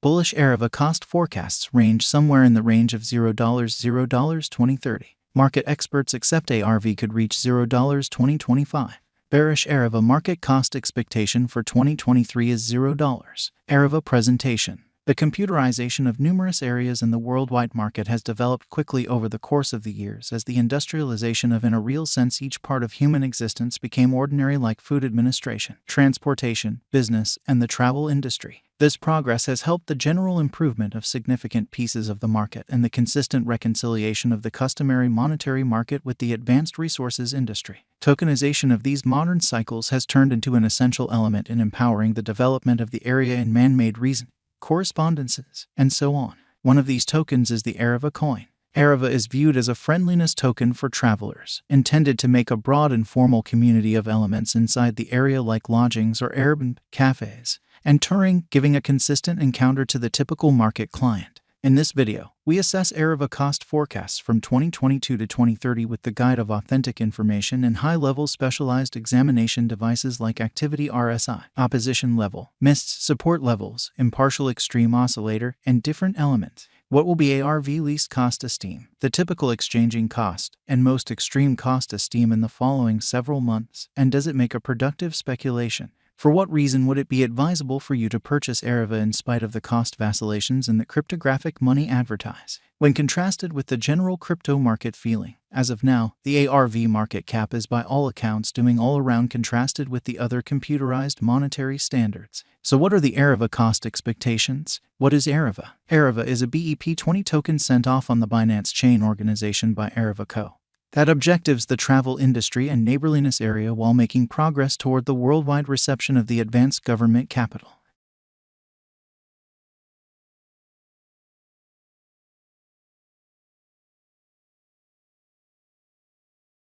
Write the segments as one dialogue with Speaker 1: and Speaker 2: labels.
Speaker 1: Bullish ARIVA cost forecasts range somewhere in the range of $0 2030. Market experts accept ARV could reach $0 2025. Bearish ARIVA market cost expectation for 2023 is $0. ARIVA presentation. The computerization of numerous areas in the worldwide market has developed quickly over the course of the years as the industrialization of, in a real sense, each part of human existence became ordinary, like food administration, transportation, business, and the travel industry. This progress has helped the general improvement of significant pieces of the market and the consistent reconciliation of the customary monetary market with the advanced resources industry. Tokenization of these modern cycles has turned into an essential element in empowering the development of the area in man-made reason, correspondences, and so on. One of these tokens is the ARIVA coin. ARIVA is viewed as a friendliness token for travelers, intended to make a broad informal community of elements inside the area like lodgings or Airbnb, cafes, and touring, giving a consistent encounter to the typical market client. In this video, we assess ARIVA cost forecasts from 2022 to 2030 with the guide of authentic information and high-level specialized examination devices like activity RSI, opposition level, MIST support levels, impartial extreme oscillator, and different elements. What will be ARV least cost esteem, the typical exchanging cost, and most extreme cost esteem in the following several months, and does it make a productive speculation? For what reason would it be advisable for you to purchase ARIVA in spite of the cost vacillations in the cryptographic money advertised? When contrasted with the general crypto market feeling, as of now, the ARV market cap is by all accounts doing all around contrasted with the other computerized monetary standards. So what are the ARIVA cost expectations? What is ARIVA? ARIVA is a BEP20 token sent off on the Binance Chain organization by ARIVA Co. that objectives the travel industry and neighborliness area while making progress toward the worldwide reception of the advanced government capital.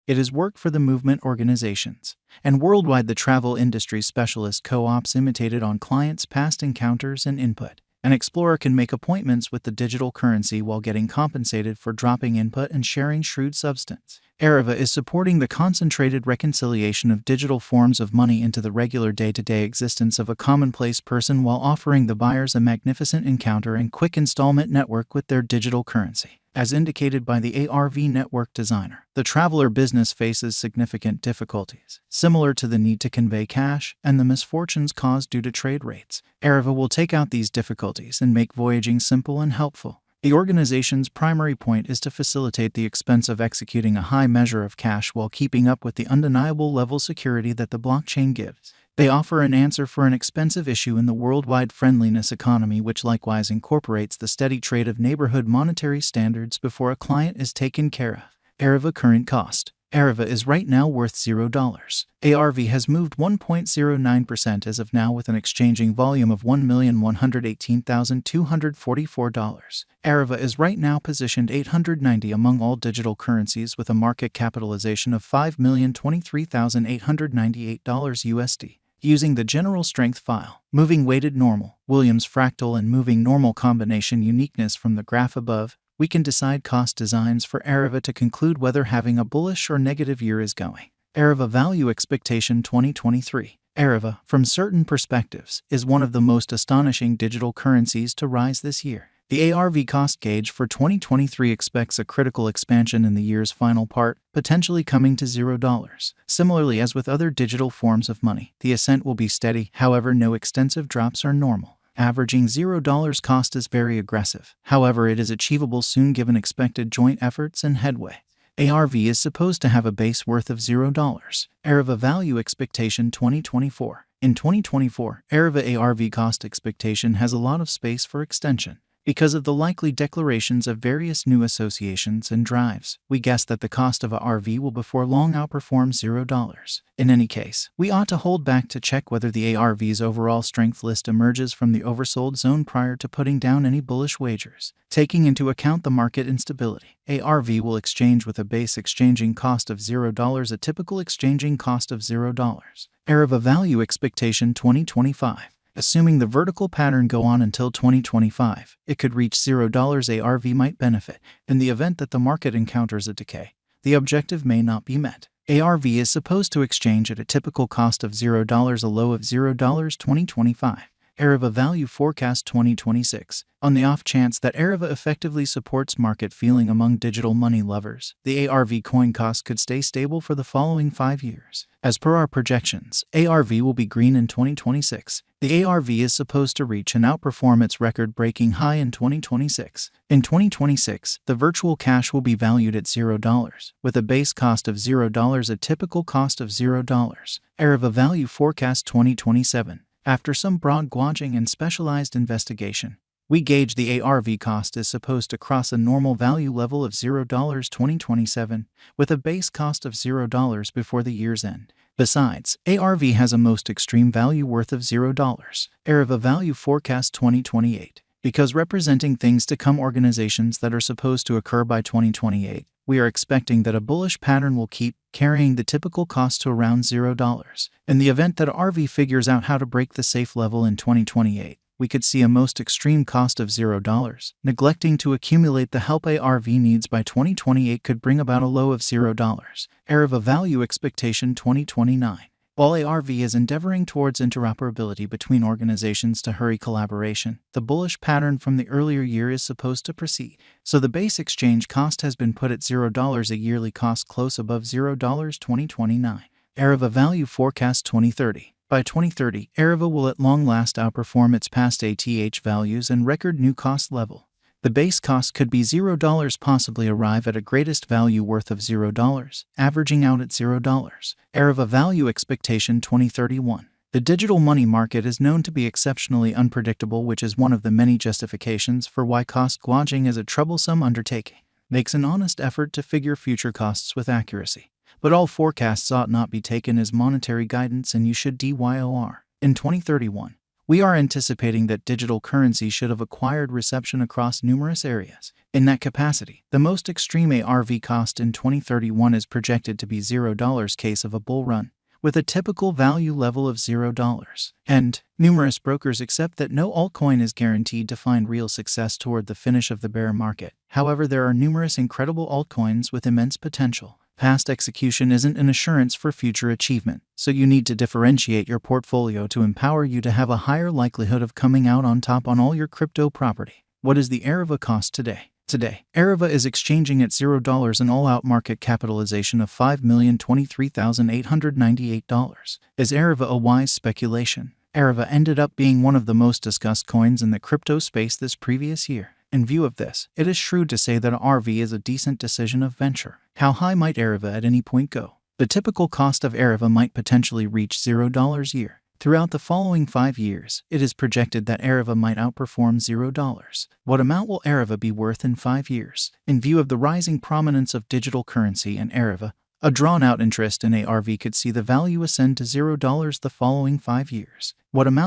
Speaker 1: It is work for the movement organizations, and worldwide the travel industry specialist co-ops imitated on clients' past encounters and input. An explorer can make appointments with the digital currency while getting compensated for dropping input and sharing shrewd substance. ARIVA is supporting the concentrated reconciliation of digital forms of money into the regular day-to-day existence of a commonplace person while offering the buyers a magnificent encounter and quick installment network with their digital currency. As indicated by the ARV network designer, the traveler business faces significant difficulties, similar to the need to convey cash and the misfortunes caused due to trade rates. ARIVA will take out these difficulties and make voyaging simple and helpful. The organization's primary point is to facilitate the expense of executing a high measure of cash while keeping up with the undeniable level security that the blockchain gives. They offer an answer for an expensive issue in the worldwide friendliness economy, which likewise incorporates the steady trade of neighborhood monetary standards before a client is taken care of. ARIVA current cost. ARIVA is right now worth $0. ARV has moved 1.09% as of now with an exchanging volume of $1,118,244. ARIVA is right now positioned 890 among all digital currencies with a market capitalization of $5,023,898 USD. Using the general strength file, moving weighted normal, Williams fractal and moving normal combination uniqueness from the graph above, we can decide cost designs for ARIVA to conclude whether having a bullish or negative year is going. ARIVA value expectation 2023. ARIVA, from certain perspectives, is one of the most astonishing digital currencies to rise this year. The ARV cost gauge for 2023 expects a critical expansion in the year's final part, potentially coming to $0. Similarly, as with other digital forms of money, the ascent will be steady, however no extensive drops are normal. Averaging $0 cost is very aggressive, however it is achievable soon given expected joint efforts and headway. ARV is supposed to have a base worth of $0. ARIVA value expectation 2024. In 2024, ARIVA ARV cost expectation has a lot of space for extension. Because of the likely declarations of various new associations and drives, we guess that the cost of a RV will before long outperform $0. In any case, we ought to hold back to check whether the ARV's overall strength list emerges from the oversold zone prior to putting down any bullish wagers. Taking into account the market instability, ARV will exchange with a base exchanging cost of $0, a typical exchanging cost of $0. ARIVA value expectation 2025. Assuming the vertical pattern go on until 2025, it could reach $0. ARV might benefit. In the event that the market encounters a decay, the objective may not be met. ARV is supposed to exchange at a typical cost of $0, a low of $0 2025. ARIVA Value Forecast 2026. On the off chance that ARIVA effectively supports market feeling among digital money lovers, the ARV coin cost could stay stable for the following 5 years. As per our projections, ARV will be green in 2026. The ARV is supposed to reach and outperform its record-breaking high in 2026. In 2026, the virtual cash will be valued at $0, with a base cost of $0, a typical cost of $0. ARIVA Value Forecast 2027. After some broad gauging and specialized investigation, we gauge the ARV cost is supposed to cross a normal value level of $0 2027, with a base cost of $0 before the year's end. Besides, ARV has a most extreme value worth of $0. ARIVA Value Forecast 2028. Because representing things to come, organizations that are supposed to occur by 2028, we are expecting that a bullish pattern will keep carrying the typical cost to around $0. In the event that ARV figures out how to break the safe level in 2028, we could see a most extreme cost of $0. Neglecting to accumulate the help ARV needs by 2028 could bring about a low of $0. ARIVA Value Expectation 2029. While ARV is endeavoring towards interoperability between organizations to hurry collaboration, the bullish pattern from the earlier year is supposed to proceed. So the base exchange cost has been put at $0, a yearly cost close above $0 2029. ARIVA Value Forecast 2030. By 2030, ARIVA will at long last outperform its past ATH values and record new cost level. The base cost could be $0, possibly arrive at a greatest value worth of $0, averaging out at $0. ARIVA Value Expectation 2031. The digital money market is known to be exceptionally unpredictable, which is one of the many justifications for why cost gauging is a troublesome undertaking. Makes an honest effort to figure future costs with accuracy. But all forecasts ought not be taken as monetary guidance, and you should DYOR. In 2031, we are anticipating that digital currency should have acquired reception across numerous areas. In that capacity, the most extreme ARV cost in 2031 is projected to be $0 case of a bull run, with a typical value level of $0. And numerous brokers accept that no altcoin is guaranteed to find real success toward the finish of the bear market. However, there are numerous incredible altcoins with immense potential. Past execution isn't an assurance for future achievement, so you need to differentiate your portfolio to empower you to have a higher likelihood of coming out on top on all your crypto property. What is the ARIVA cost today? Today, ARIVA is exchanging at $0, an all-out market capitalization of $5,023,898. Is ARIVA a wise speculation? ARIVA ended up being one of the most discussed coins in the crypto space this previous year. In view of this, it is shrewd to say that ARV is a decent decision of venture. How high might ARIVA at any point go? The typical cost of ARIVA might potentially reach $0 a year. Throughout the following 5 years, it is projected that ARIVA might outperform $0. What amount will ARIVA be worth in 5 years? In view of the rising prominence of digital currency and ARIVA, a drawn-out interest in ARV could see the value ascend to $0 the following 5 years. What amount